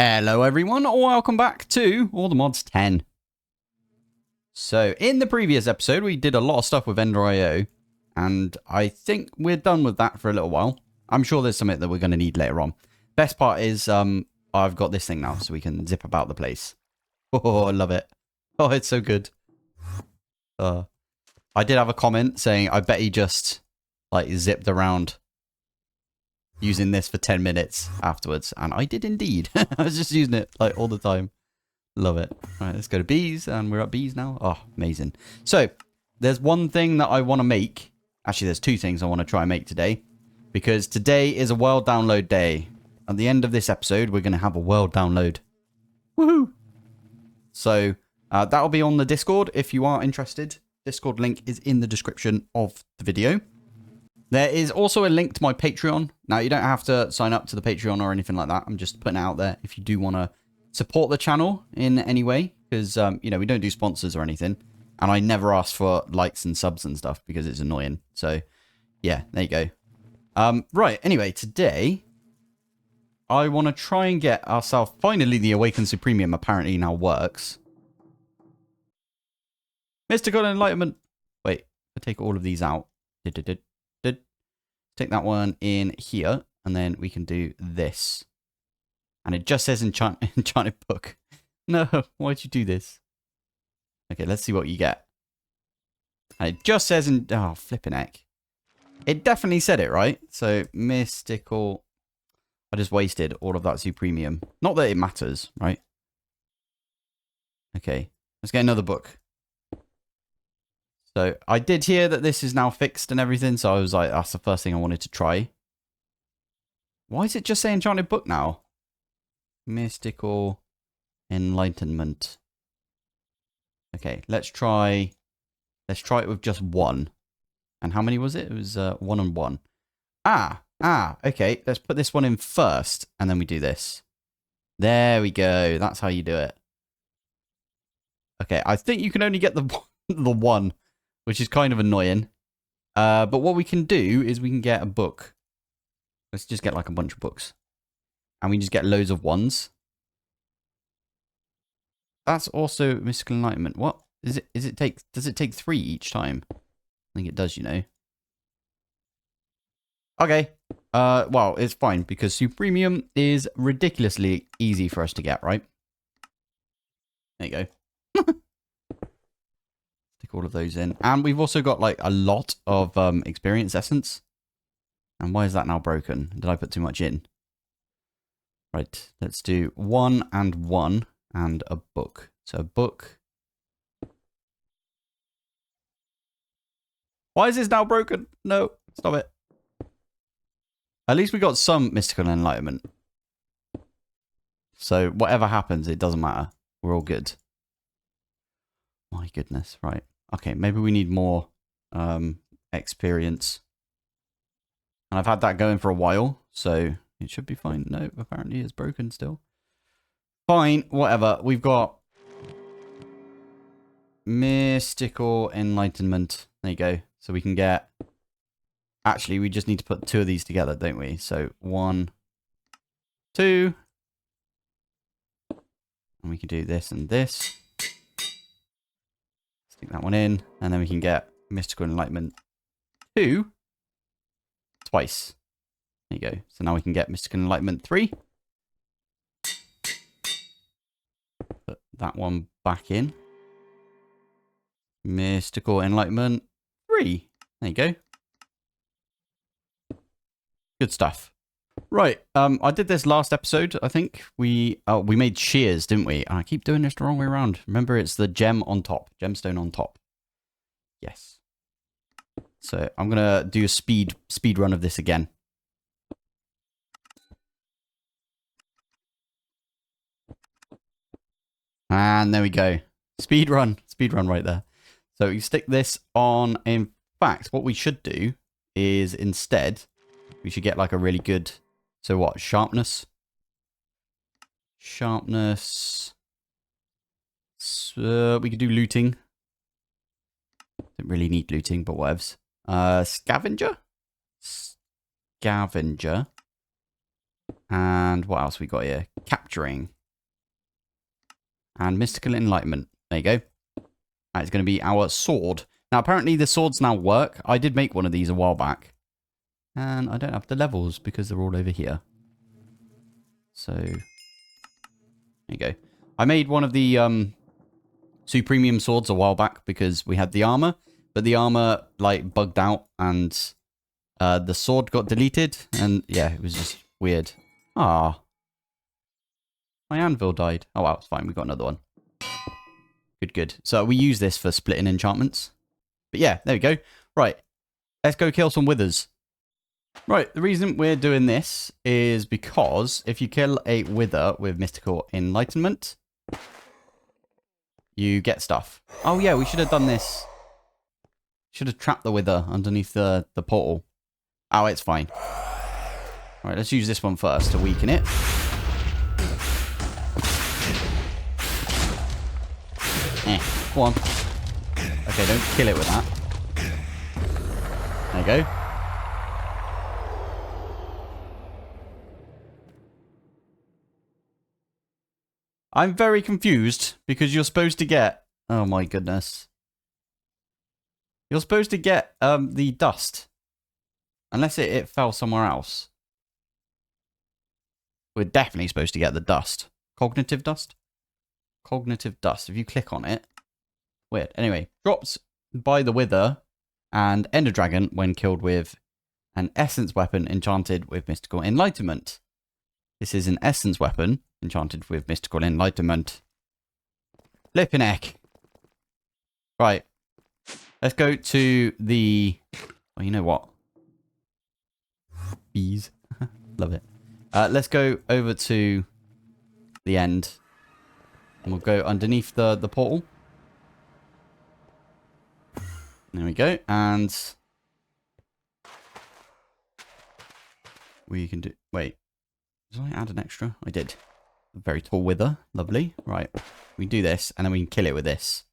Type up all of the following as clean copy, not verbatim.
Hello everyone, welcome back to All the Mods 10. So, in the previous episode, we did a lot of stuff with Ender.io, and I think we're done with that for a little while. I'm sure there's something that we're going to need later on. Best part is, I've got this thing now, so we can zip about the place. Oh, I love it. Oh, it's so good. I did have a comment saying, I bet he just, like, zipped around using this for 10 minutes afterwards, and I did indeed. I was just using it like all the time. Love it. All right, let's go to bees, and we're at bees now. Oh, amazing. So there's one thing that I want to make. Actually, there's two things I want to try and make today, because today is a world download day. At the end of this episode, we're going to have a world download. Woohoo! So that'll be on the Discord if you are interested. Discord link is in the description of the video. There is also a link to my Patreon. Now, you don't have to sign up to the Patreon or anything like that. I'm just putting it out there if you do want to support the channel in any way. Because, you know, we don't do sponsors or anything. And I never ask for likes and subs and stuff because it's annoying. So, yeah, there you go. Right, anyway, today, I want to try and get ourselves... Finally, the Awakened Supremium apparently now works. Mystical Enlightenment. Wait, I'll take all of these out. Take that one in here, and then we can do this. And it just says enchanted book. No, why'd you do this? Okay, let's see what you get. And it just says oh, flipping heck. It definitely said it, right? So, mystical. I just wasted all of that Supremium. Not that it matters, right? Okay, let's get another book. So, I did hear that this is now fixed and everything, so I was like, that's the first thing I wanted to try. Why is it just say enchanted book now? Mystical Enlightenment. Okay, let's try it with just one. And how many was it? It was 1 and 1. Okay, let's put this one in first, and then we do this. There we go, that's how you do it. Okay, I think you can only get the one. Which is kind of annoying. But what we can do is we can get a book. Let's just get like a bunch of books. And we just get loads of ones. That's also Mystical Enlightenment. What? Does it take 3 each time? I think it does, you know. Okay. Well, it's fine because Supremium is ridiculously easy for us to get, right? There you go. All of those in, and we've also got like a lot of experience essence. And why is that now broken? Did I put too much in? Right, let's do 1 and 1 and a book. So a book. Why is this now broken? No, stop it. At least we got some Mystical Enlightenment, so whatever happens, it doesn't matter. We're all good. My goodness, right. Okay, maybe we need more experience. And I've had that going for a while, so it should be fine. No, apparently it's broken still. Fine, whatever. We've got Mystical Enlightenment. There you go. So we can get... Actually, we just need to put 2 of these together, don't we? So 1, 2. And we can do this and this. Stick that one in, and then we can get Mystical Enlightenment 2 twice. There you go. So now we can get Mystical Enlightenment 3. Put that one back in. Mystical Enlightenment 3. There you go. Good stuff. Right, I did this last episode, I think. We made shears, didn't we? And I keep doing this the wrong way around. Remember, it's the gem on top. Gemstone on top. Yes. So, I'm going to do a speed run of this again. And there we go. Speed run right there. So, you stick this on. In fact, what we should do is instead, we should get like a really good... So what? Sharpness. Sharpness. We could do looting. Don't really need looting, but whatevs. Scavenger? Scavenger. And what else we got here? Capturing. And Mystical Enlightenment. There you go. It's going to be our sword. Now, apparently the swords now work. I did make one of these a while back. And I don't have the levels because they're all over here. So, there you go. I made one of the Supremium swords a while back because we had the armor. But the armor, like, bugged out and the sword got deleted. And, yeah, it was just weird. Ah. My anvil died. Oh, wow, it's fine. We got another one. Good, good. So we use this for splitting enchantments. But yeah, there we go. Right. Let's go kill some withers. Right. The reason we're doing this is because if you kill a wither with Mystical Enlightenment, you get stuff. Oh, yeah, we should have done this. Should have trapped the wither underneath the portal. Oh, it's fine. All right, let's use this one first to weaken it. Go on. Okay, don't kill it with that. There you go. I'm very confused because you're supposed to get... Oh my goodness. You're supposed to get the dust. Unless it fell somewhere else. We're definitely supposed to get the dust. Cognitive dust? Cognitive dust. If you click on it... Weird. Anyway, drops by the wither and Ender Dragon when killed with an essence weapon enchanted with Mystical Enlightenment. This is an essence weapon enchanted with Mystical Enlightenment. Flippin' heck. Right. Let's go to the... Oh, you know what? Bees. Love it. Let's go over to the end. And we'll go underneath the portal. There we go. And we can do... Wait. Did I add an extra? I did. A very tall wither. Lovely. Right. We can do this, and then we can kill it with this.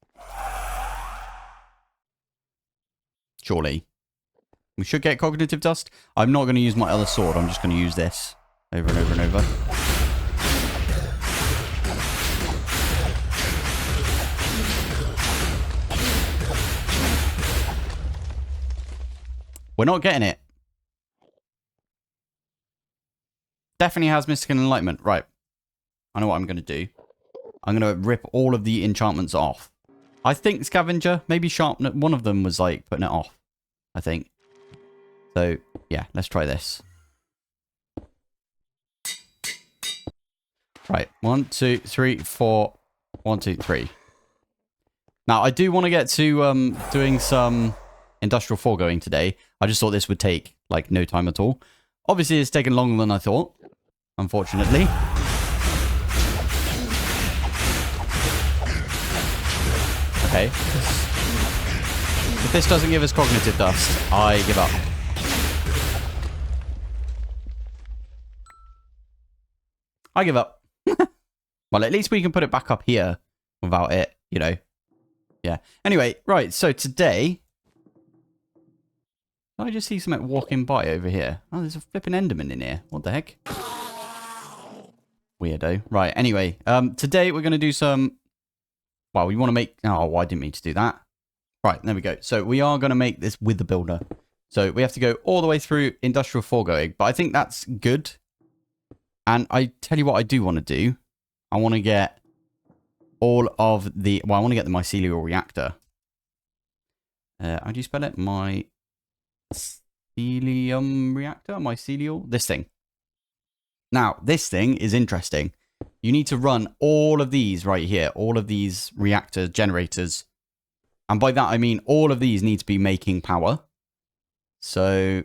Surely. We should get cognitive dust. I'm not going to use my other sword. I'm just going to use this over and over and over. We're not getting it. Definitely has Mystical Enlightenment. Right. I know what I'm going to do. I'm going to rip all of the enchantments off. I think Scavenger, maybe Sharpness. One of them was like putting it off. I think. So, yeah. Let's try this. Right. 1, 2, 3, 4. 1, 2, 3. Now, I do want to get to doing some industrial foregoing today. I just thought this would take, like, no time at all. Obviously, it's taken longer than I thought, unfortunately. Okay. If this doesn't give us cognitive dust, I give up. I give up. Well, at least we can put it back up here without it, you know. Yeah. Anyway, right, so today... I just see something walking by over here. Oh, there's a flipping Enderman in here. What the heck? Weirdo. Right, anyway. Today we're going to do some... Well, we want to make... Oh, I didn't mean to do that. Right, there we go. So we are going to make this with the builder. So we have to go all the way through industrial foregoing. But I think that's good. And I tell you what I do want to do. I want to get all of the... Well, I want to get the mycelial reactor. How do you spell it? Mycelium reactor? Mycelial? This thing. Now, this thing is interesting. You need to run all of these right here. All of these reactor generators. And by that, I mean all of these need to be making power. So,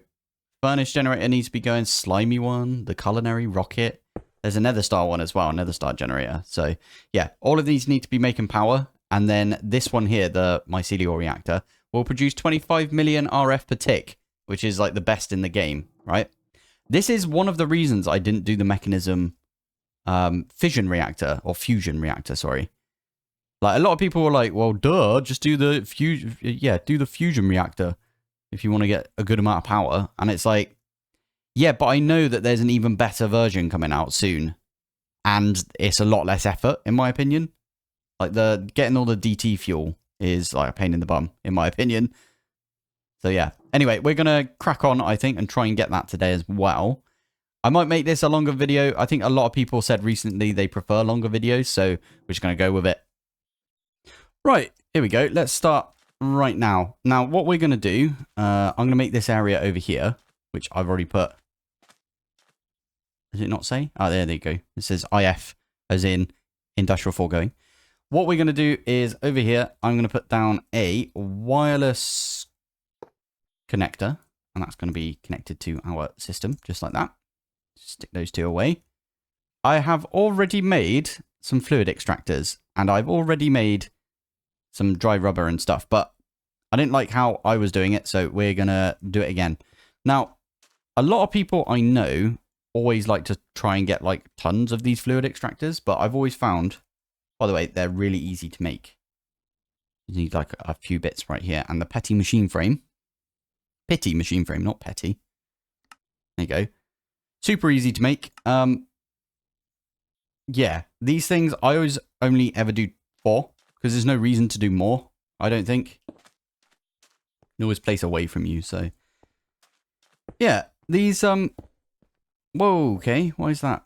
furnace generator needs to be going. Slimy one. The culinary rocket. There's a nether star one as well. Nether star generator. So, yeah. All of these need to be making power. And then this one here, the mycelial reactor, will produce 25 million RF per tick. Which is like the best in the game, right? This is one of the reasons I didn't do the mechanism fission reactor. Or fusion reactor, sorry. Like, a lot of people were like, well, duh, just do the fusion reactor if you want to get a good amount of power. And it's like, yeah, but I know that there's an even better version coming out soon. And it's a lot less effort, in my opinion. Like getting all the DT fuel is like a pain in the bum, in my opinion. So yeah. Anyway, we're going to crack on, I think, and try and get that today as well. I might make this a longer video. I think a lot of people said recently they prefer longer videos, so we're just going to go with it. Right, here we go. Let's start right now. Now, what we're going to do, I'm going to make this area over here, which I've already put. Does it not say? Oh, there you go. It says IF, as in industrial foregoing. What we're going to do is over here, I'm going to put down a wireless connector, and that's going to be connected to our system, just like that. Stick those two away. I have already made some fluid extractors, and I've already made some dry rubber and stuff, but I didn't like how I was doing it, so we're going to do it again. Now, a lot of people I know always like to try and get like tons of these fluid extractors, but I've always found, by the way, they're really easy to make. You need like a few bits right here, and the petty machine frame. Pitty machine frame, not petty. There you go. Super easy to make. Yeah, these things I always only ever do 4 because there's no reason to do more, I don't think. You can always place away from you, so. Yeah, these, whoa, okay, why is that?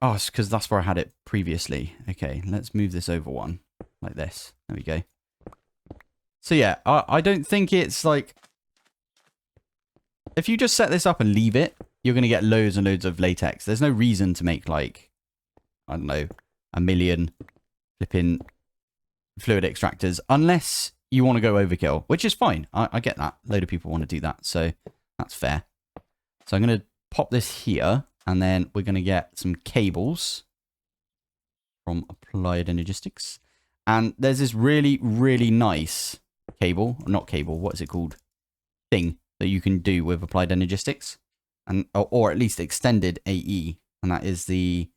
Oh, it's because that's where I had it previously. Okay, let's move this over one, like this. There we go. So yeah, I don't think it's like, if you just set this up and leave it, you're going to get loads and loads of latex. There's no reason to make like, I don't know, 1 million flipping fluid extractors unless you want to go overkill, which is fine. I get that. A load of people want to do that, so that's fair. So I'm going to pop this here, and then we're going to get some cables from Applied Energistics. And there's this really, really nice cable, not cable, what is it called? Thing that you can do with Applied Energistics, and or at least extended AE, and that is the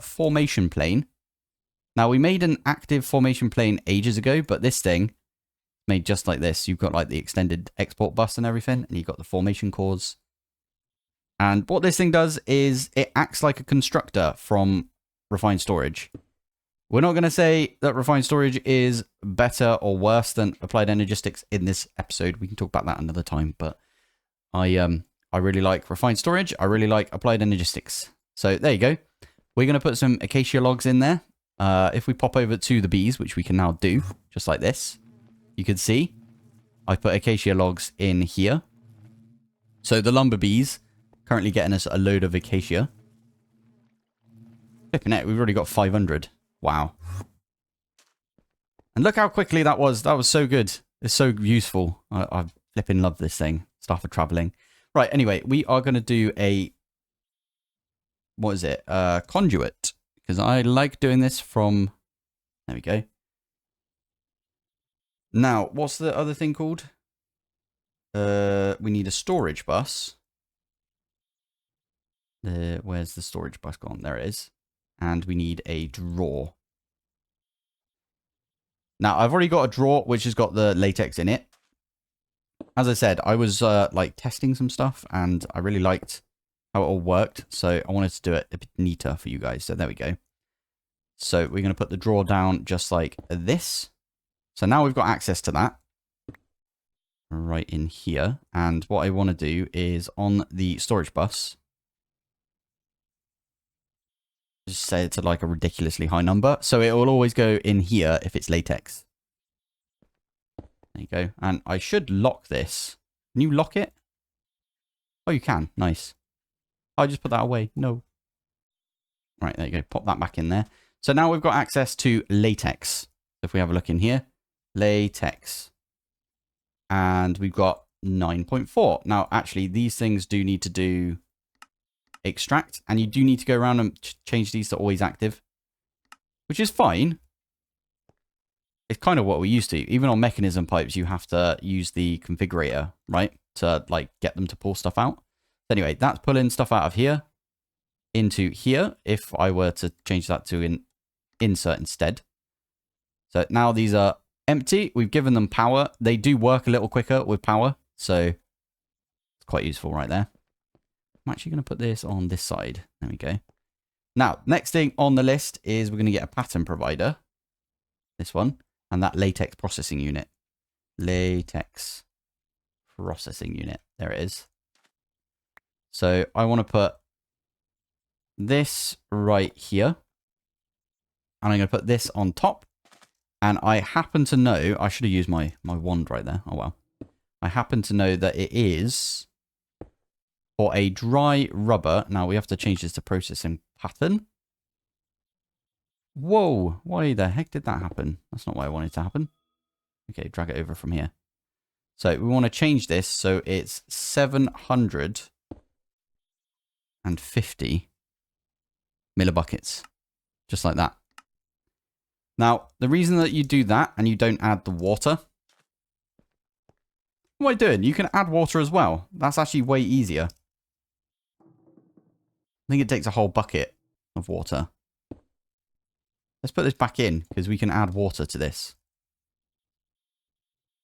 formation plane. Now, we made an active formation plane ages ago, but this thing made just like this. You've got like the extended export bus and everything, and you've got the formation cores. And what this thing does is it acts like a constructor from Refined Storage. We're not going to say that Refined Storage is better or worse than Applied Energistics in this episode. We can talk about that another time, but I really like Refined Storage. I really like Applied Energistics. So there you go. We're going to put some acacia logs in there. If we pop over to the bees, which we can now do, just like this, you can see I put acacia logs in here. So the lumber bees currently getting us a load of acacia. Flipping it, we've already got 500. Wow. And look how quickly that was. That was so good. It's so useful. I flipping love this thing. Stuff for traveling. Right, anyway, we are going to do a, what is it? Conduit. Because I like doing this from, there we go. Now, what's the other thing called? We need a storage bus. Where's the storage bus gone? There it is. And we need a drawer. Now, I've already got a drawer which has got the latex in it. As I said, I was like testing some stuff and I really liked how it all worked. So I wanted to do it a bit neater for you guys. So there we go. So we're going to put the drawer down just like this. So now we've got access to that right in here. And what I want to do is on the storage bus, just set it to like a ridiculously high number. So it will always go in here if it's latex. There you go. And I should lock this. Can you lock it? Oh, you can. Nice. I just put that away. No. Right, there you go. Pop that back in there. So now we've got access to latex. If we have a look in here, latex. And we've got 9.4. Now, actually, these things do need to do extract, and you do need to go around and change these to always active, which is fine. It's kind of what we used to. Even on mechanism pipes, you have to use the configurator, right? To like get them to pull stuff out. Anyway, that's pulling stuff out of here into here. If I were to change that to an insert instead. So now these are empty. We've given them power. They do work a little quicker with power. So it's quite useful right there. I'm actually going to put this on this side. There we go. Now, next thing on the list is we're going to get a pattern provider. this one, and that latex processing unit. Latex processing unit. There it is. So I want to put this right here. And I'm going to put this on top. And I happen to know, I should have used my wand right there. Oh, well. I happen to know that it is for a dry rubber. Now we have to change this to processing pattern. Whoa, why the heck did that happen? That's not what I wanted to happen. Okay, drag it over from here. So we want to change this so it's 750 millibuckets. Just like that. Now, the reason that you do that and you don't add the water... What am I doing? You can add water as well. That's actually way easier. I think it takes a whole bucket of water. Let's put this back in because we can add water to this.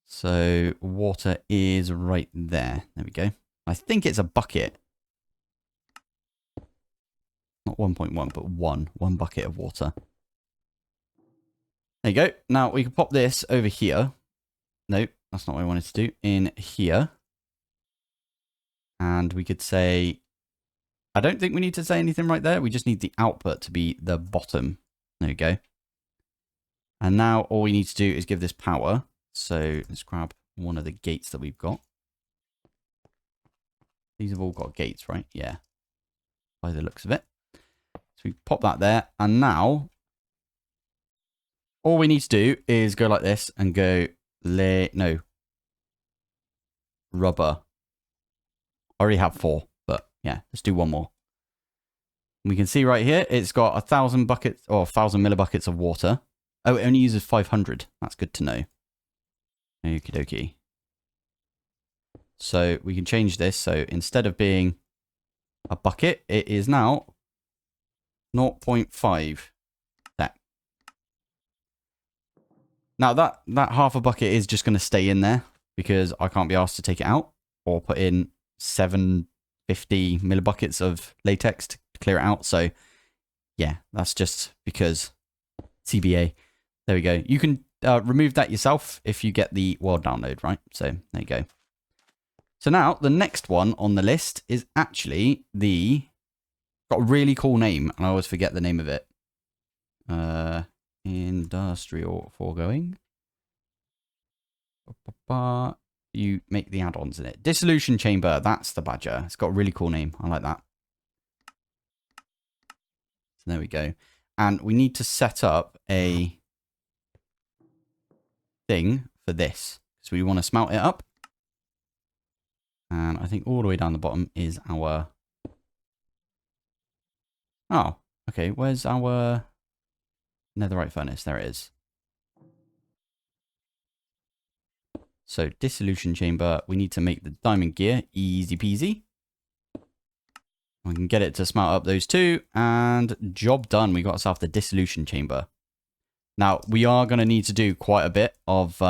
So water is right there. There we go. I think it's a bucket. Not 1.1, but one bucket of water. There you go. Now we can pop this over here. No, that's not what I wanted to do. In here. And we could say, I don't think we need to say anything right there. We just need the output to be the bottom. There we go. And now all we need to do is give this power. So let's grab one of the gates that we've got. These have all got gates, right? Yeah. By the looks of it. So we pop that there. And now all we need to do is go like this and go rubber. I already have 4, but yeah, let's do one more. We can see right here, it's got 1,000 buckets or 1,000 millibuckets of water. Oh, it only uses 500. That's good to know. Okie dokie. So we can change this. So instead of being a bucket, it is now 0.5. That. Now that half a bucket is just going to stay in there because I can't be asked to take it out or put in 750 millibuckets of latex to clear it out. So yeah, that's just because CBA. There we go. You can remove that yourself if you get the world download, right? So there you go. So now the next one on the list is actually got a really cool name, and I always forget the name of it. Industrial foregoing. You make the add-ons in it. Dissolution chamber. That's the badger. It's got a really cool name. I like that. So there we go. And we need to set up a thing for this. So we want to smelt it up. And I think all the way down the bottom is our... Oh, okay. Where's our netherite furnace? There it is. So dissolution chamber. We need to make the diamond gear. Easy peasy. We can get it to smelt up those two. And job done. We got ourselves the dissolution chamber. Now, we are going to need to do quite a bit of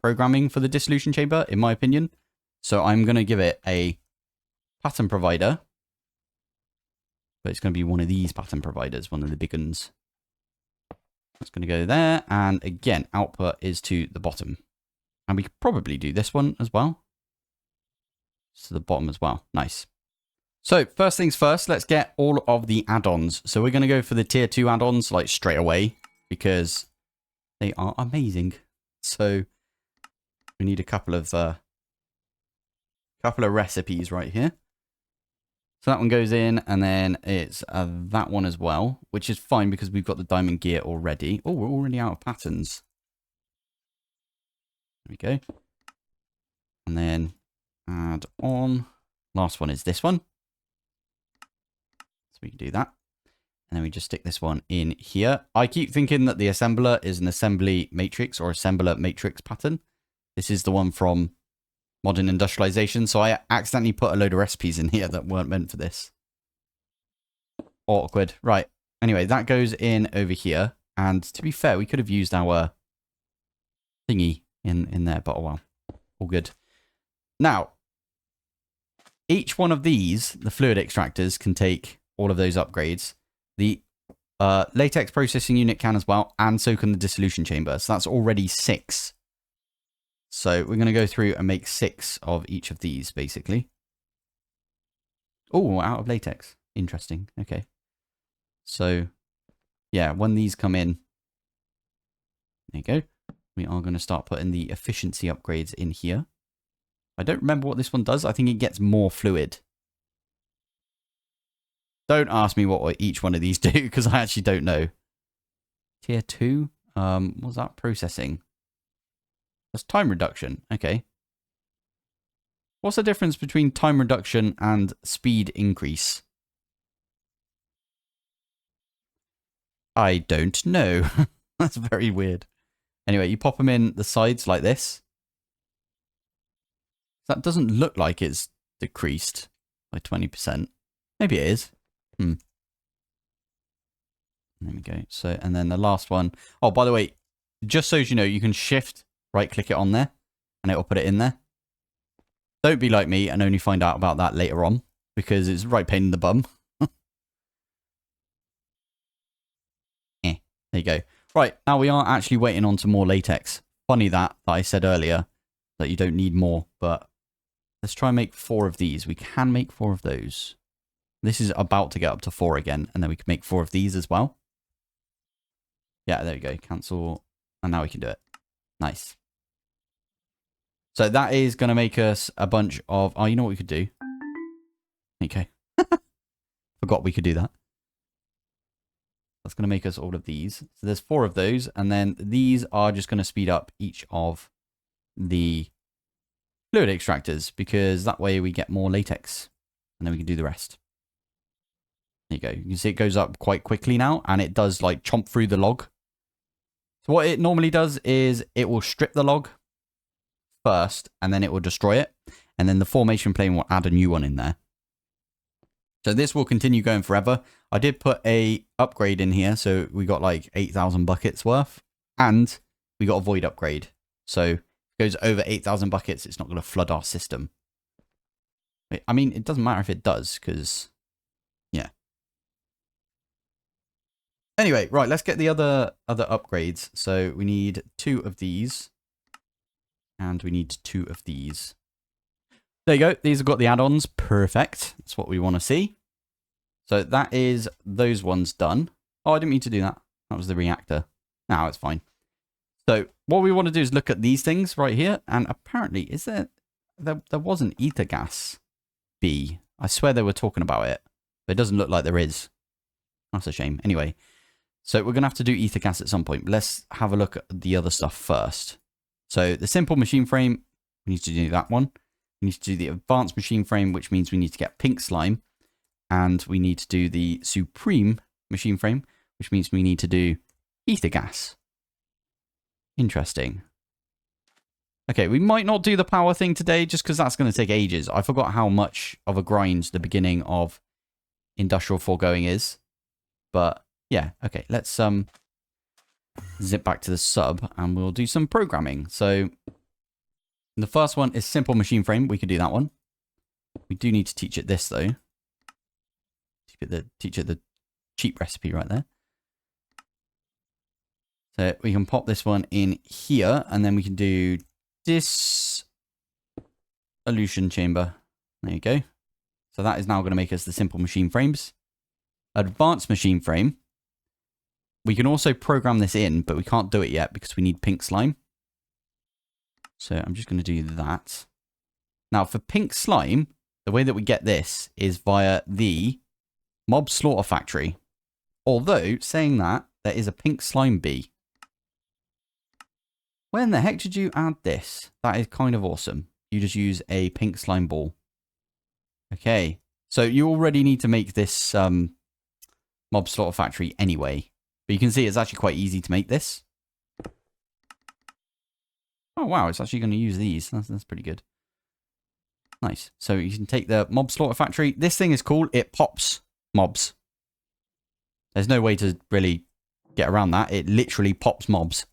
programming for the dissolution chamber, in my opinion. So I'm going to give it a pattern provider. But it's going to be one of these pattern providers, one of the big ones. That's going to go there. And again, output is to the bottom. And we could probably do this one as well. To the bottom as well. Nice. So first things first, let's get all of the add-ons. So we're going to go for the tier 2 add-ons like straight away. Because they are amazing. So we need a couple of recipes right here. So that one goes in, and then it's that one as well, which is fine because we've got the diamond gear already. Oh, we're already out of patterns. There we go. And then add on. Last one is this one. So we can do that. And then we just stick this one in here. I keep thinking that the assembler is an assembly matrix or assembler matrix pattern. This is the one from Modern Industrialization. So I accidentally put a load of recipes in here that weren't meant for this. Awkward. Right. Anyway, that goes in over here. And to be fair, we could have used our thingy in there, but oh well. All good. Now, each one of these, the fluid extractors, can take all of those upgrades. The Latex processing unit can as well, and so can the dissolution chamber. So that's already 6. So we're going to go through and make 6 of each of these, basically. Oh, out of latex. Interesting. Okay. So, yeah, when these come in, there you go. We are going to start putting the efficiency upgrades in here. I don't remember what this one does. I think it gets more fluid. Don't ask me what each one of these do, because I actually don't know. Tier 2? What's that? Processing. That's time reduction. Okay. What's the difference between time reduction and speed increase? I don't know. That's very weird. Anyway, you pop them in the sides like this. That doesn't look like it's decreased by 20%. Maybe it is. There we go. So, and then the last one. Oh, by the way, just so you know, you can shift, right click it on there, and it'll put it in there. Don't be like me and only find out about that later on, because it's right pain in the bum. There you go. Right, now we are actually waiting on some more latex. Funny that I said earlier that you don't need more, but let's try and make 4 of these. We can make 4 of those. This is about to get up to 4 again, and then we can make 4 of these as well. Yeah, there we go. Cancel. And now we can do it. Nice. So that is going to make us a bunch of... Oh, you know what we could do? Okay. Forgot we could do that. That's going to make us all of these. So there's 4 of those. And then these are just going to speed up each of the fluid extractors, because that way we get more latex. And then we can do the rest. There you go. You can see it goes up quite quickly now. And it does like chomp through the log. So what it normally does is it will strip the log first, and then it will destroy it, and then the formation plane will add a new one in there. So this will continue going forever. I did put a upgrade in here, so we got like 8,000 buckets worth, and we got a void upgrade. So if it goes over 8,000 buckets, it's not going to flood our system. I mean, it doesn't matter if it does, because yeah. Anyway, right, let's get the other upgrades. So we need 2 of these. And we need 2 of these. There you go. These have got the add-ons. Perfect. That's what we want to see. So that is those ones done. Oh, I didn't mean to do that. That was the reactor. No, it's fine. So what we want to do is look at these things right here. And apparently, is there was an ether gas B. I swear they were talking about it. But it doesn't look like there is. That's a shame. Anyway, so we're going to have to do ether gas at some point. But let's have a look at the other stuff first. So the simple machine frame, we need to do that one. We need to do the advanced machine frame, which means we need to get pink slime. And we need to do the supreme machine frame, which means we need to do ether gas. Interesting. Okay, we might not do the power thing today just because that's going to take ages. I forgot how much of a grind the beginning of industrial foregoing is. But yeah, okay, let's zip back to the sub and we'll do some programming. So the first one is simple machine frame. We could do that one. We do need to teach it this though. Teach it the cheap recipe right there. So we can pop this one in here and then we can do dissolution chamber. There you go. So that is now going to make us the simple machine frames. Advanced machine frame. We can also program this in, but we can't do it yet because we need pink slime. So I'm just going to do that. Now for pink slime, the way that we get this is via the mob slaughter factory. Although, saying that, there is a pink slime bee. Where in the heck did you add this? That is kind of awesome. You just use a pink slime ball. Okay. So you already need to make this mob slaughter factory anyway. But you can see it's actually quite easy to make this. Oh, wow. It's actually going to use these. That's pretty good. Nice. So you can take the mob slaughter factory. This thing is cool. It pops mobs. There's no way to really get around that. It literally pops mobs.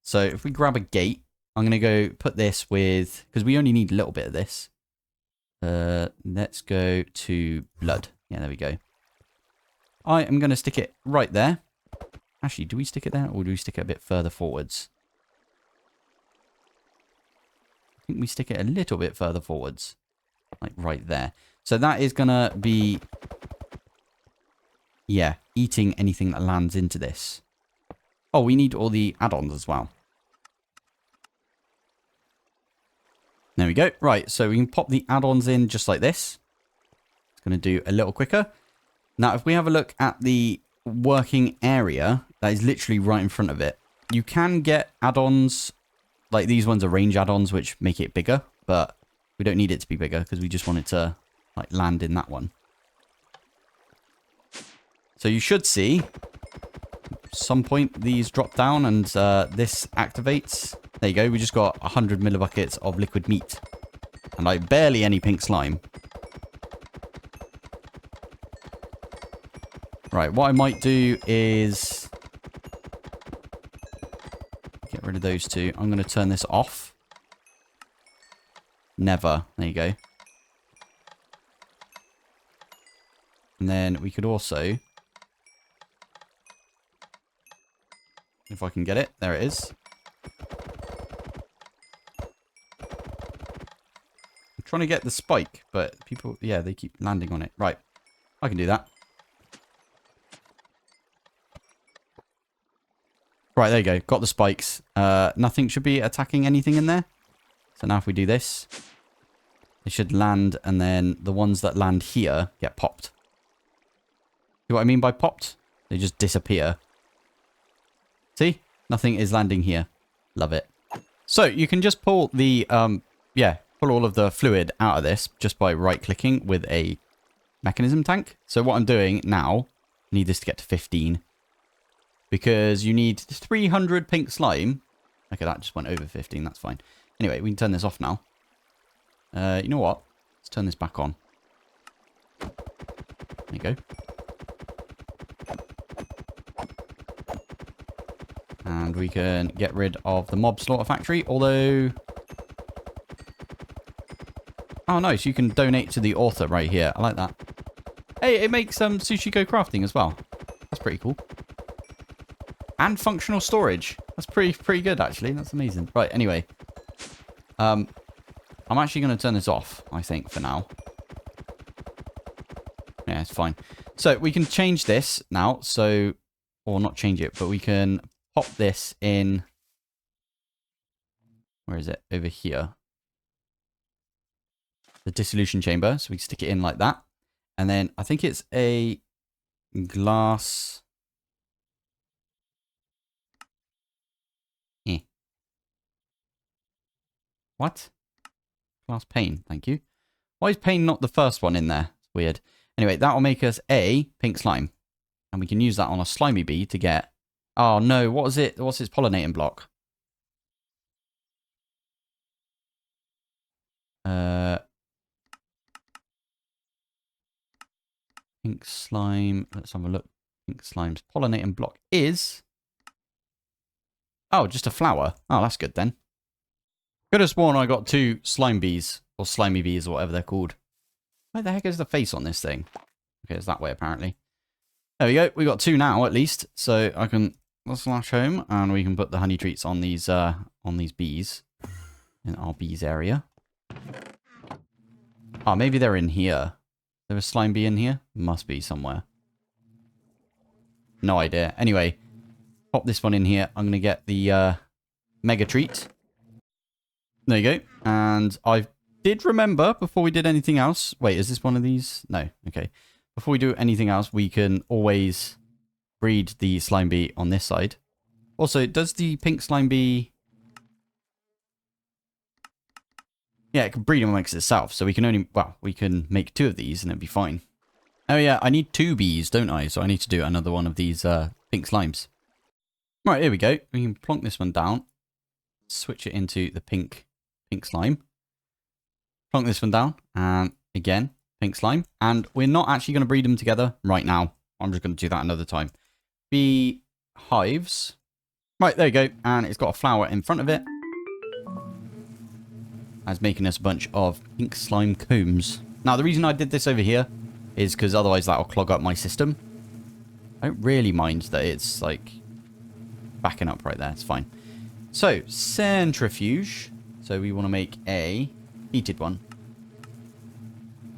So if we grab a gate, I'm going to go put this with... Because we only need a little bit of this. Let's go to blood. Yeah, there we go. I am going to stick it right there. Actually, do we stick it there or do we stick it a bit further forwards? I think we stick it a little bit further forwards. Like right there. So that is going to be... yeah, eating anything that lands into this. Oh, we need all the add-ons as well. There we go. Right, so we can pop the add-ons in just like this. It's going to do a little quicker. Now, if we have a look at the working area, that is literally right in front of it. You can get add-ons, like these ones are range add-ons, which make it bigger, but we don't need it to be bigger because we just want it to like land in that one. So you should see some point these drop down and this activates. There you go. We just got 100 millibuckets of liquid meat and like barely any pink slime. Right, what I might do is get rid of those two. I'm going to turn this off. Never. There you go. And then we could also, if I can get it, there it is. I'm trying to get the spike, but people, yeah, they keep landing on it. Right, I can do that. Right, there you go. Got the spikes. Nothing should be attacking anything in there. So now if we do this, they should land, and then the ones that land here get popped. See what I mean by popped? They just disappear. See? Nothing is landing here. Love it. So you can just pull the, pull all of the fluid out of this just by right-clicking with a mechanism tank. So what I'm doing now, I need this to get to 15. Because you need 300 pink slime. Okay, that just went over 15. That's fine. Anyway, we can turn this off now. You know what? Let's turn this back on. There you go. And we can get rid of the mob slaughter factory. Although... oh, nice. You can donate to the author right here. I like that. Hey, it makes Sushi Go crafting as well. That's pretty cool. And functional storage. That's pretty good, actually. That's amazing. Right, anyway. I'm actually going to turn this off, I think, for now. Yeah, it's fine. So, we can change this now. So, or not change it, but we can pop this in. Where is it? Over here. The dissolution chamber. So, we can stick it in like that. And then, I think it's a glass... what? Glass pane, thank you. Why is pane not the first one in there? It's weird. Anyway, that will make us a pink slime. And we can use that on a slimy bee to get... oh no, what was it? What's its pollinating block? Pink slime. Let's have a look. Pink slime's pollinating block is... oh, just a flower. Oh, that's good then. Could have sworn I got 2 slime bees, or slimy bees, or whatever they're called. Where the heck is the face on this thing? Okay, it's that way, apparently. There we go. We got 2 now, at least. So I can slash home, and we can put the honey treats on these bees. In our bees area. Oh, maybe they're in here. Is there a slime bee in here? Must be somewhere. No idea. Anyway, pop this one in here. I'm going to get the mega treat. There you go. And I did remember before we did anything else. Wait, is this one of these? No. Okay. Before we do anything else, we can always breed the slime bee on this side. Also, does the pink slime bee... yeah, it can breed amongst itself. So we can only... well, we can make 2 of these and it'll be fine. Oh yeah, I need 2 bees, don't I? So I need to do another one of these pink slimes. Right, here we go. We can plonk this one down. Switch it into the pink slime. Plonk this one down. And again, pink slime. And we're not actually going to breed them together right now. I'm just going to do that another time. Bee hives. Right, there you go. And it's got a flower in front of it. That's making us a bunch of pink slime combs. Now, the reason I did this over here is because otherwise that will clog up my system. I don't really mind that it's like backing up right there. It's fine. So, centrifuge. So we want to make a heated one.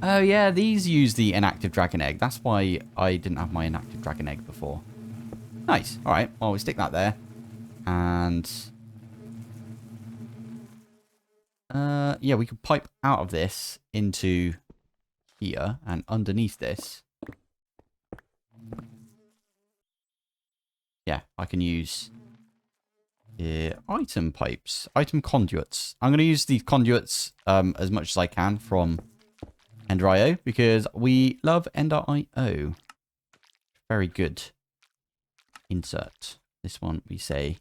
Oh yeah, these use the inactive dragon egg. That's why I didn't have my inactive dragon egg before. Nice. All right. Well, we stick that there. And yeah, we could pipe out of this into here and underneath this. Yeah, I can use item pipes, item conduits. I'm going to use these conduits as much as I can from Ender.io because we love Ender.io. Very good. Insert. This one we say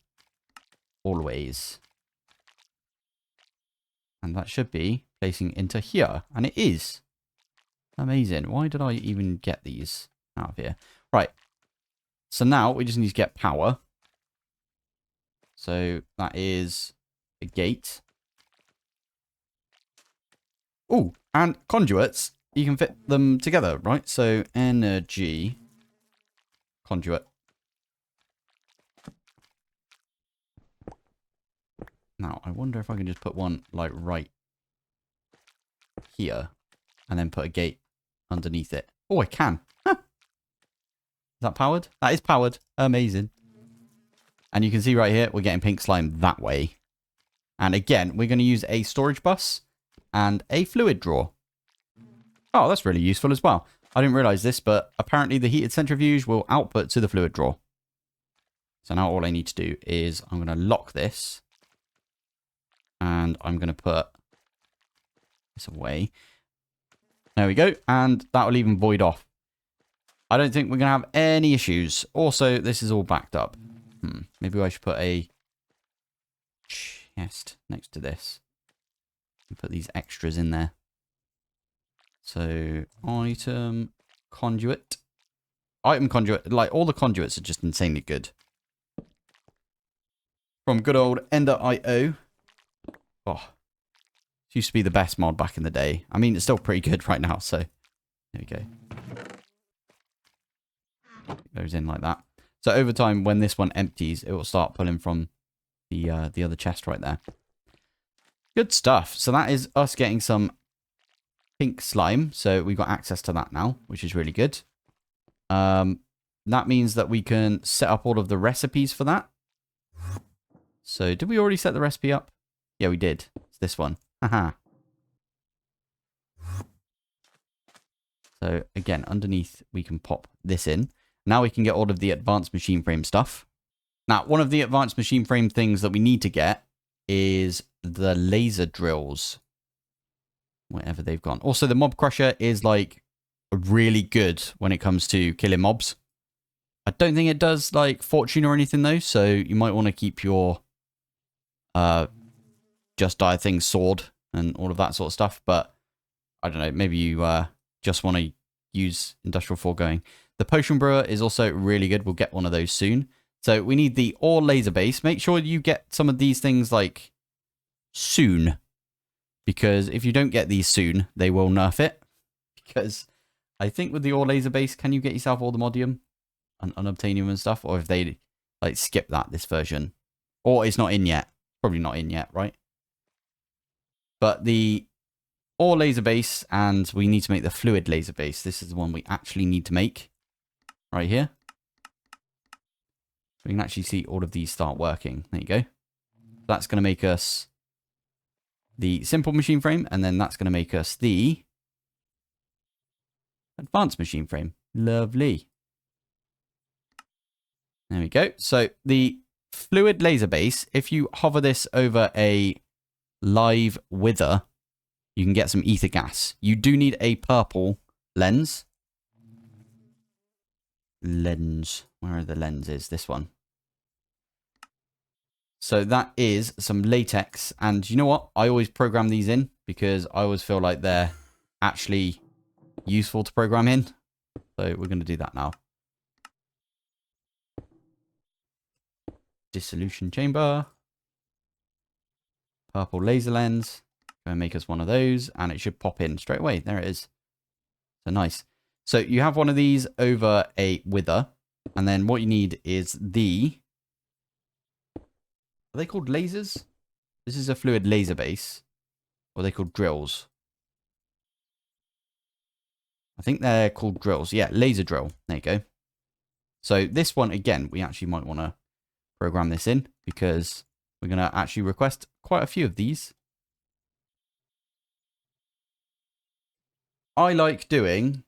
always. And that should be placing into here. And it is. Amazing. Why did I even get these out of here? Right. So now we just need to get power. So that is a gate. Oh, and conduits. You can fit them together, right? So energy conduit. Now, I wonder if I can just put one like right here and then put a gate underneath it. Oh, I can. Huh. Is that powered? That is powered. Amazing. And you can see right here, we're getting pink slime that way. And again, we're going to use a storage bus and a fluid drawer. Oh, that's really useful as well. I didn't realize this, but apparently the heated centrifuge will output to the fluid drawer. So now all I need to do is I'm going to lock this. And I'm going to put this away. There we go. And that will even void off. I don't think we're going to have any issues. Also, this is all backed up. Maybe I should put a chest next to this. And put these extras in there. So, item conduit. Item conduit. Like, all the conduits are just insanely good. From good old Ender.io. Oh. It used to be the best mod back in the day. I mean, it's still pretty good right now, so. There we go. It goes in like that. So over time, when this one empties, it will start pulling from the other chest right there. Good stuff. So that is us getting some pink slime. So we've got access to that now, which is really good. That means that we can set up all of the recipes for that. So did we already set the recipe up? Yeah, we did. It's this one. Haha. So again, underneath, we can pop this in. Now we can get all of the advanced machine frame stuff. Now, one of the advanced machine frame things that we need to get is the laser drills. Wherever they've gone. Also, the mob crusher is like really good when it comes to killing mobs. I don't think it does like fortune or anything though. So you might want to keep your just die thing sword and all of that sort of stuff. But I don't know. Maybe you just want to use industrial foregoing. The potion brewer is also really good. We'll get one of those soon. So we need the ore laser base. Make sure you get some of these things like soon. Because if you don't get these soon, they will nerf it. Because I think with the ore laser base, can you get yourself all the modium and unobtainium and stuff? Or if they like skip that this version. Or it's not in yet. Probably not in yet, right? But the ore laser base, and we need to make the fluid laser base. This is the one we actually need to make. Right here. We can actually see all of these start working. There you go. That's going to make us the simple machine frame, and then that's going to make us the advanced machine frame. Lovely. There we go. So the fluid laser base, if you hover this over a live wither, you can get some ether gas. You do need a purple lens. Where are the lenses? This one. So that is some latex. And you know what? I always program these in because I always feel like they're actually useful to program in. So we're going to do that now. Dissolution chamber. Purple laser lens. Go and make us one of those. And it should pop in straight away. There it is. So nice. So you have one of these over a wither. And then what you need is are they called lasers? This is a fluid laser base. Or are they called drills? I think they're called drills. Yeah, laser drill. There you go. So this one, again, we actually might want to program this in because we're going to actually request quite a few of these. I like doing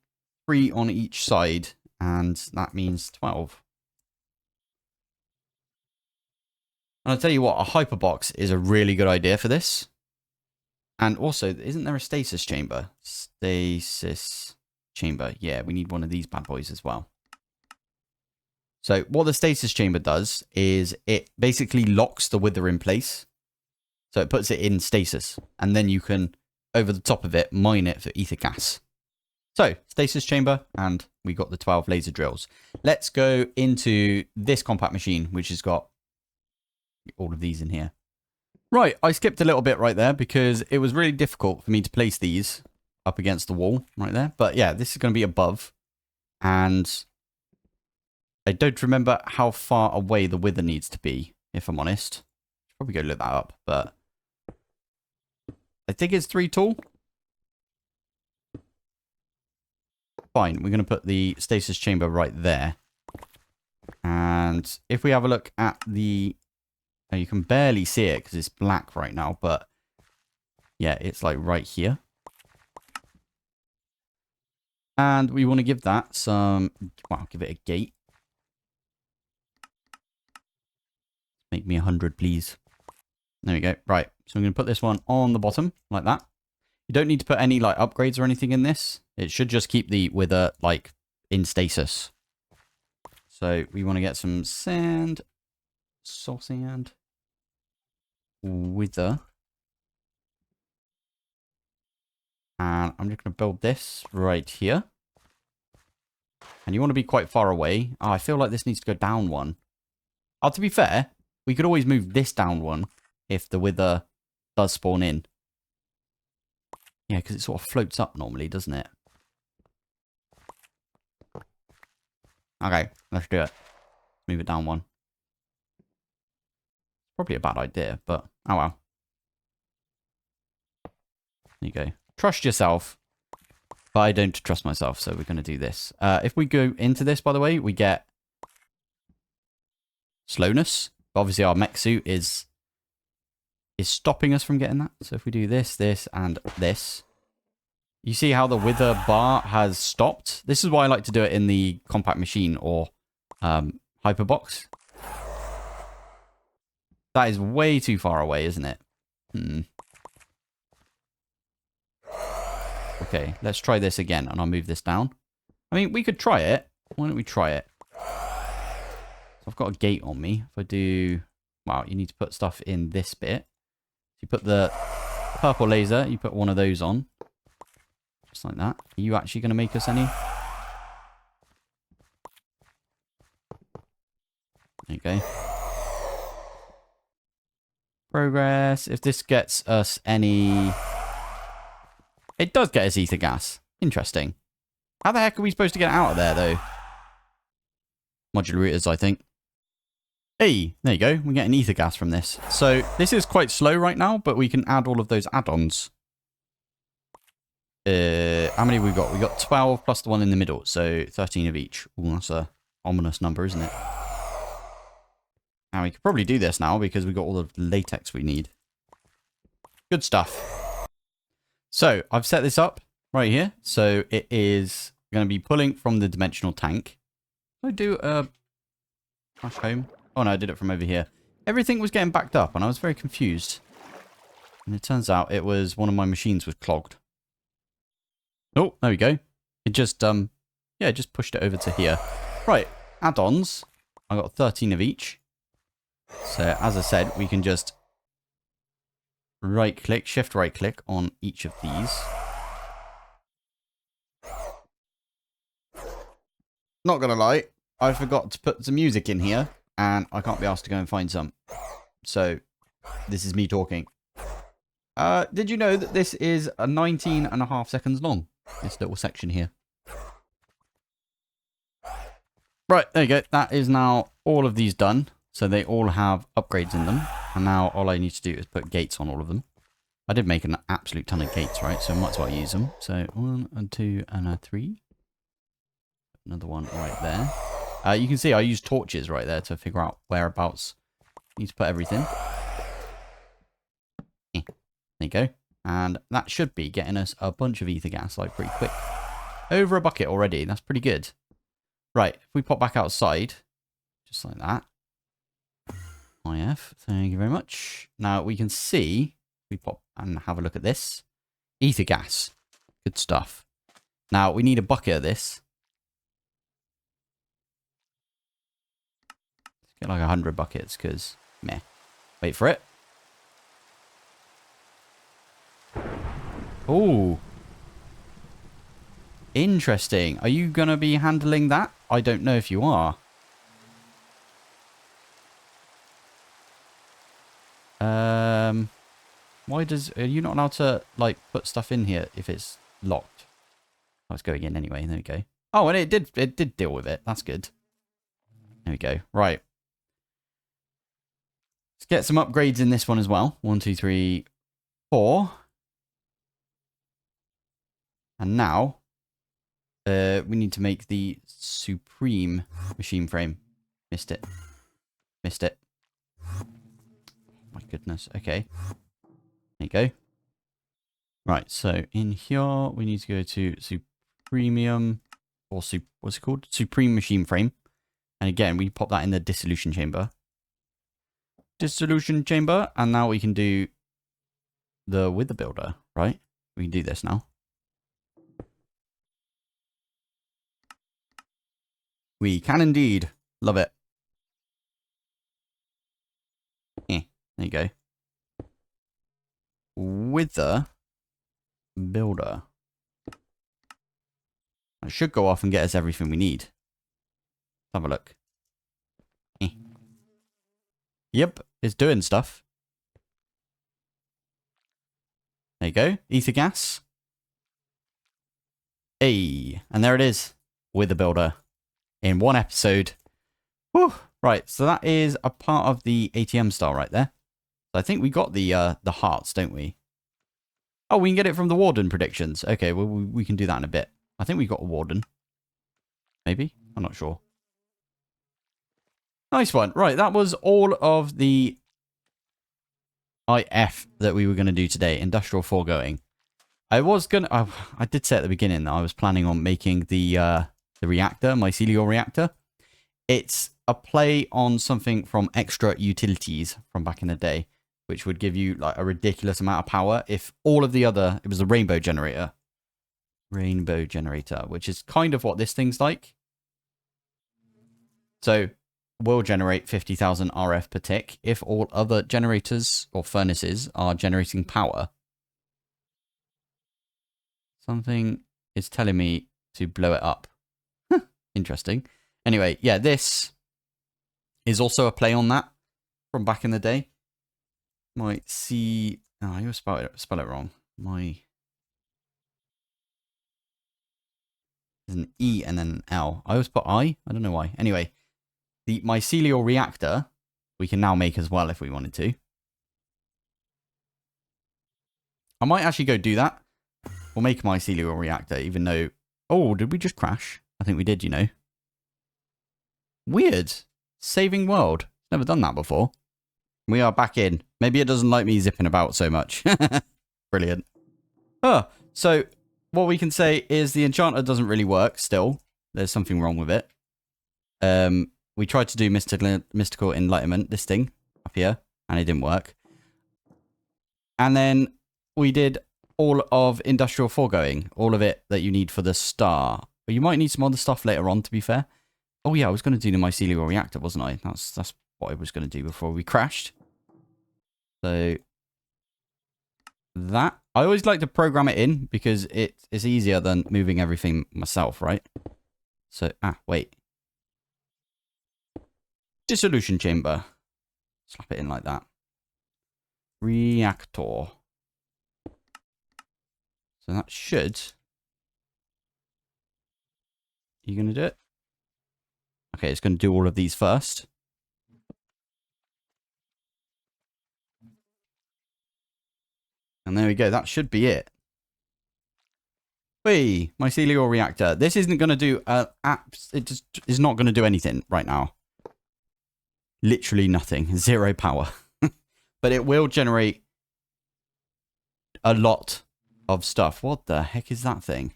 3 on each side, and that means 12. And I'll tell you what, a hyperbox is a really good idea for this. And also, isn't there a stasis chamber? Stasis chamber. Yeah, we need one of these bad boys as well. So what the stasis chamber does is it basically locks the wither in place. So it puts it in stasis. And then you can, over the top of it, mine it for ether gas. So, stasis chamber, and we got the 12 laser drills. Let's go into this compact machine, which has got all of these in here. Right, I skipped a little bit right there because it was really difficult for me to place these up against the wall right there. But yeah, this is going to be above. And I don't remember how far away the wither needs to be, if I'm honest. Probably go look that up, but I think it's 3 tall. Fine, we're going to put the stasis chamber right there. And if we have a look at the... Now you can barely see it because it's black right now, but yeah, it's like right here. And we want to give that some... Well, give it a gate. Make me 100, please. There we go. Right, so I'm going to put this one on the bottom like that. You don't need to put any like upgrades or anything in this. It should just keep the wither like in stasis. So we want to get some sand, soul sand, wither. And I'm just going to build this right here. And you want to be quite far away. Oh, I feel like this needs to go down one. Oh, to be fair, we could always move this down one if the wither does spawn in. Yeah, because it sort of floats up normally, doesn't it? Okay, let's do it. Move it down one. Probably a bad idea, but oh well. There you go. Trust yourself. But I don't trust myself, so we're going to do this. If we go into this, by the way, we get slowness. Obviously, our mech suit is stopping us from getting that. So if we do this, this, and this, you see how the wither bar has stopped? This is why I like to do it in the compact machine or hyperbox. That is way too far away, isn't it? Okay, let's try this again, and I'll move this down. I mean, we could try it. Why don't we try it? So I've got a gate on me. If I do... Wow, you need to put stuff in this bit. You put the purple laser, you put one of those on. Just like that. Are you actually going to make us any? There you go. Progress. If this gets us any... It does get us ether gas. Interesting. How the heck are we supposed to get out of there, though? Modular routers, I think. Hey, there you go. We're getting ether gas from this. So this is quite slow right now, but we can add all of those add-ons. How many have we got? We got 12 plus the one in the middle, so 13 of each. Ooh, that's a ominous number, isn't it? Now we could probably do this now because we've got all of the latex we need. Good stuff. So I've set this up right here. So it is going to be pulling from the dimensional tank. I do a flash home. Oh no, I did it from over here. Everything was getting backed up and I was very confused. And it turns out it was one of my machines was clogged. Oh, there we go. It just, yeah, it just pushed it over to here. Right, add-ons. I got 13 of each. So as I said, we can just right-click, shift right-click on each of these. Not gonna lie, I forgot to put some music in here. And I can't be asked to go and find some. So, this is me talking. Did you know that this is a 19.5 seconds long? This little section here. Right, there you go. That is now all of these done. So they all have upgrades in them. And now all I need to do is put gates on all of them. I did make an absolute ton of gates, right? So I might as well use them. So 1 and 2 and 3. Another one right there. You can see I use torches right there to figure out whereabouts. Need to put everything. There you go. And that should be getting us a bunch of ether gas like pretty quick. Over a bucket already. That's pretty good. Right, if we pop back outside, just like that. IF, thank you very much. Now we can see, we pop and have a look at this. Ether gas. Good stuff. Now we need a bucket of this. Let's get like 100 buckets because, meh. Wait for it. Oh. Interesting. Are you going to be handling that? I don't know if you are. Why are you not allowed to, like, put stuff in here if it's locked? Oh, it's going in anyway. There we go. Oh, and it did deal with it. That's good. There we go. Right. Let's get some upgrades in this one as well. 1, 2, 3, 4. And now, we need to make the supreme machine frame. Missed it. Missed it. My goodness. Okay. There you go. Right. So in here, we need to go to Supremium or what's it called? Supreme machine frame. And again, we pop that in the dissolution chamber. Dissolution chamber. And now we can do the wither builder, right? We can do this now. We can indeed. Love it. There you go. Wither builder. It should go off and get us everything we need. Let's have a look. Yep, it's doing stuff. There you go. Ether gas. Hey, and there it is. Wither builder. In one episode. Whew. Right, so that is a part of the ATM style right there. So I think we got the hearts, don't we? Oh, we can get it from the warden predictions. Okay, well, we can do that in a bit. I think we got a warden. Maybe? I'm not sure. Nice one. Right, that was all of the IF that we were going to do today. Industrial foregoing. I did say at the beginning that I was planning on making the reactor, mycelial reactor. It's a play on something from extra utilities from back in the day, which would give you like a ridiculous amount of power if all of the other, it was a rainbow generator. Rainbow generator, which is kind of what this thing's like. So will generate 50,000 RF per tick if all other generators or furnaces are generating power. Something is telling me to blow it up. Interesting. Anyway, yeah, this is also a play on that from back in the day. Might see. Oh, I always spell it wrong. There's an E and then an L. I always put I. I don't know why. Anyway, the mycelial reactor we can now make as well if we wanted to. I might actually go do that. We'll make a mycelial reactor, even though. Oh, did we just crash? I think we did, you know. Weird. Saving world. Never done that before. We are back in. Maybe it doesn't like me zipping about so much. Brilliant. Oh, so what we can say is the enchanter doesn't really work still. There's something wrong with it. We tried to do mystical enlightenment, this thing up here, and it didn't work. And then we did all of industrial foregoing, all of it that you need for the star. But you might need some other stuff later on, to be fair. Oh yeah, I was going to do the mycelial reactor, wasn't I? That's what I was going to do before we crashed. So that I always like to program it in because it's easier than moving everything myself, right? So wait. Dissolution chamber. Slap it in like that. Reactor. So that should. You gonna do it? Okay, it's going to do all of these first. And there we go. That should be it. Whee! Mycelial reactor. This isn't going to do... it just is not going to do anything right now. Literally nothing. 0 power. But it will generate a lot of stuff. What the heck is that thing?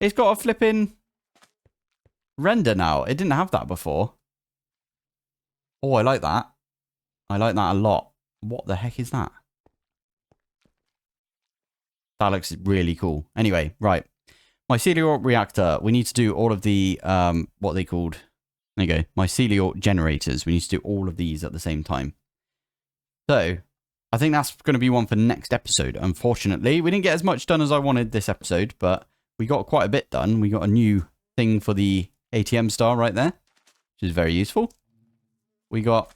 It's got a flipping render now. It didn't have that before. Oh, I like that. I like that a lot. What the heck is that? That looks really cool. Anyway, right. Mycelial reactor. We need to do all of the, what are they called? There you go. Mycelial generators. We need to do all of these at the same time. So, I think that's going to be one for next episode. Unfortunately, we didn't get as much done as I wanted this episode, but we got quite a bit done. We got a new thing for the ATM star right there, which is very useful. We got...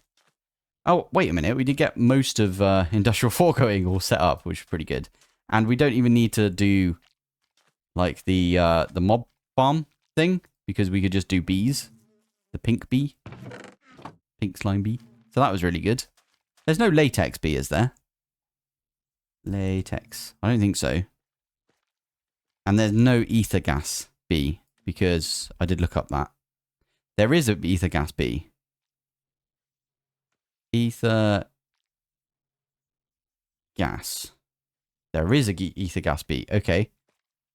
Oh, wait a minute. We did get most of industrial foregoing all set up, which is pretty good. And we don't even need to do like the mob farm thing, because we could just do bees. The pink bee. Pink slime bee. So that was really good. There's no latex bee, is there? Latex. I don't think so. And there's no ether gas bee, because I did look up that. There is an ether gas bee. Ether gas. There is a ether gas bee. Okay.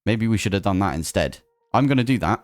Maybe we should have done that instead. I'm going to do that.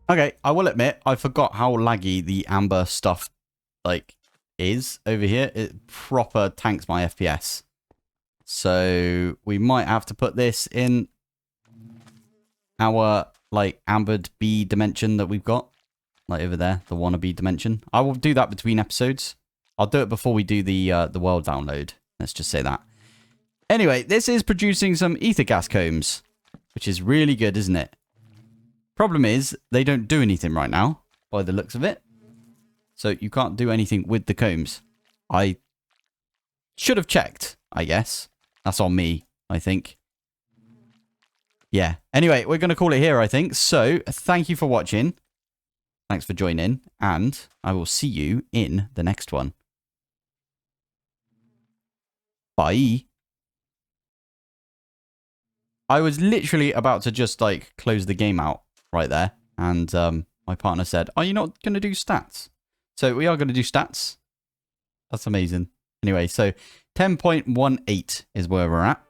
Okay, I will admit, I forgot how laggy the amber stuff, like, is over here. It proper tanks my FPS. So, we might have to put this in our, like, ambered bee dimension that we've got. Like, over there, the wannabe dimension. I will do that between episodes. I'll do it before we do the world download. Let's just say that. Anyway, this is producing some ether gas combs, which is really good, isn't it? Problem is, they don't do anything right now, by the looks of it. So you can't do anything with the combs. I should have checked, I guess. That's on me, I think. Yeah. Anyway, we're going to call it here, I think. So, thank you for watching. Thanks for joining. And I will see you in the next one. Bye. I was literally about to just, like, close the game out. Right there, and my partner said, "Are you not going to do stats?" So we are going to do stats. That's amazing. Anyway, so 10.18 is where we're at.